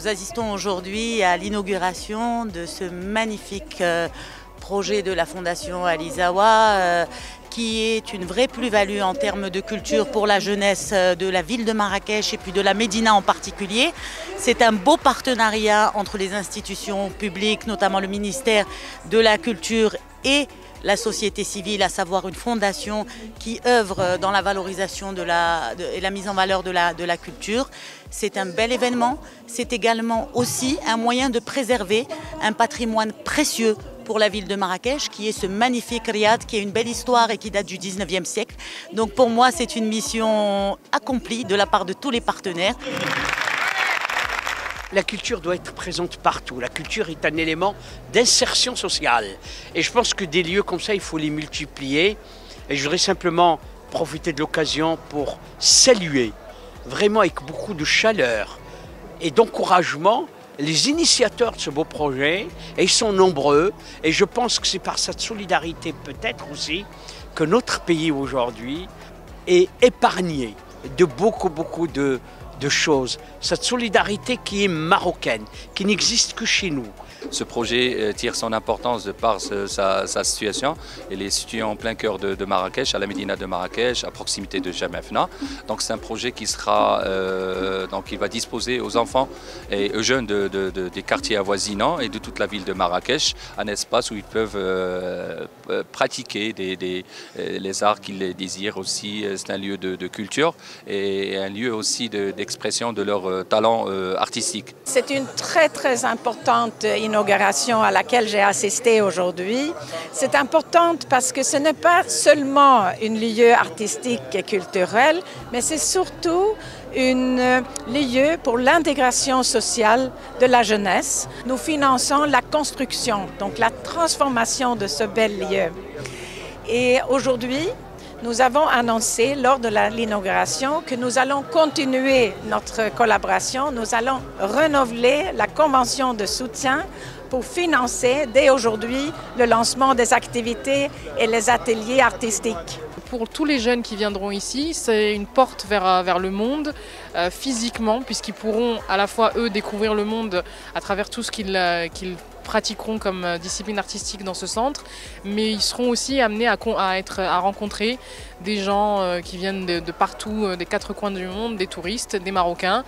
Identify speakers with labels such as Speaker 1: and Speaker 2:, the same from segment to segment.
Speaker 1: Nous assistons aujourd'hui à l'inauguration de ce magnifique projet de la Fondation Alizawa qui est une vraie plus-value en termes de culture pour la jeunesse de la ville de Marrakech et puis de la Médina en particulier. C'est un beau partenariat entre les institutions publiques, notamment le ministère de la Culture et la société civile, à savoir une fondation qui œuvre dans la valorisation et la mise en valeur de la culture. C'est un bel événement. C'est également aussi un moyen de préserver un patrimoine précieux pour la ville de Marrakech, qui est ce magnifique riad, qui a une belle histoire et qui date du 19e siècle. Donc pour moi, c'est une mission accomplie de la part de tous les partenaires.
Speaker 2: La culture doit être présente partout. La culture est un élément d'insertion sociale. Et je pense que des lieux comme ça, il faut les multiplier. Et je voudrais simplement profiter de l'occasion pour saluer, vraiment avec beaucoup de chaleur et d'encouragement, les initiateurs de ce beau projet. Et ils sont nombreux. Et je pense que c'est par cette solidarité peut-être aussi que notre pays aujourd'hui est épargné de beaucoup de choses. Cette solidarité qui est marocaine, qui n'existe que chez nous.
Speaker 3: Ce projet tire son importance de par sa situation. Il est situé en plein cœur de Marrakech, à la Médina de Marrakech, à proximité de Jamafna. Donc c'est un projet qui sera, il va disposer aux enfants et aux jeunes des quartiers avoisinants et de toute la ville de Marrakech un espace où ils peuvent pratiquer les arts qu'ils désirent aussi. C'est un lieu de culture et un lieu aussi d'expression de leur talent artistique.
Speaker 4: C'est une très importante inauguration à laquelle j'ai assisté aujourd'hui. C'est importante parce que ce n'est pas seulement un lieu artistique et culturel, mais c'est surtout un lieu pour l'intégration sociale de la jeunesse. Nous finançons la construction, donc la transformation de ce bel lieu. Et aujourd'hui, nous avons annoncé lors de l'inauguration que nous allons continuer notre collaboration. Nous allons renouveler la convention de soutien pour financer dès aujourd'hui le lancement des activités et les ateliers artistiques.
Speaker 5: Pour tous les jeunes qui viendront ici, c'est une porte vers le monde physiquement, puisqu'ils pourront à la fois eux découvrir le monde à travers tout ce qu'ils pratiqueront comme discipline artistique dans ce centre, mais ils seront aussi amenés à rencontrer des gens qui viennent de partout, des quatre coins du monde, des touristes, des Marocains,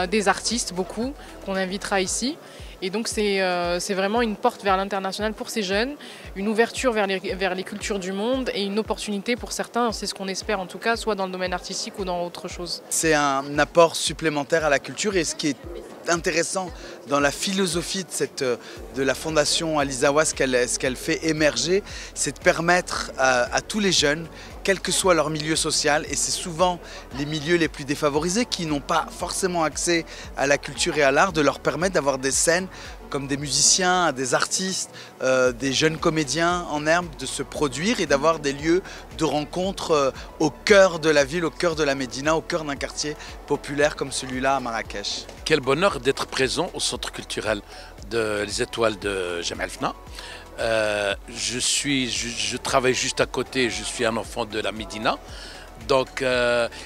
Speaker 5: des artistes, beaucoup, qu'on invitera ici. Et donc c'est vraiment une porte vers l'international pour ces jeunes, une ouverture vers les cultures du monde et une opportunité pour certains, c'est ce qu'on espère en tout cas, soit dans le domaine artistique ou dans autre chose.
Speaker 6: C'est un apport supplémentaire à la culture et ce qui est intéressant dans la philosophie de la Fondation Alizawa, ce qu'elle fait émerger, c'est de permettre à tous les jeunes, quel que soit leur milieu social, et c'est souvent les milieux les plus défavorisés qui n'ont pas forcément accès à la culture et à l'art, de leur permettre d'avoir des scènes comme des musiciens, des artistes, des jeunes comédiens en herbe, de se produire et d'avoir des lieux de rencontre au cœur de la ville, au cœur de la Médina, au cœur d'un quartier populaire comme celui-là à Marrakech.
Speaker 7: Quel bonheur d'être présent au centre culturel Les Étoiles de Jamafna. Je travaille juste à côté, je suis un enfant de la Médina. Donc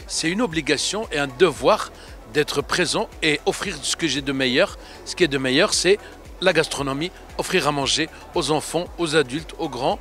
Speaker 7: c'est une obligation et un devoir d'être présent et offrir ce que j'ai de meilleur. Ce qui est de meilleur, c'est la gastronomie, offrir à manger aux enfants, aux adultes, aux grands.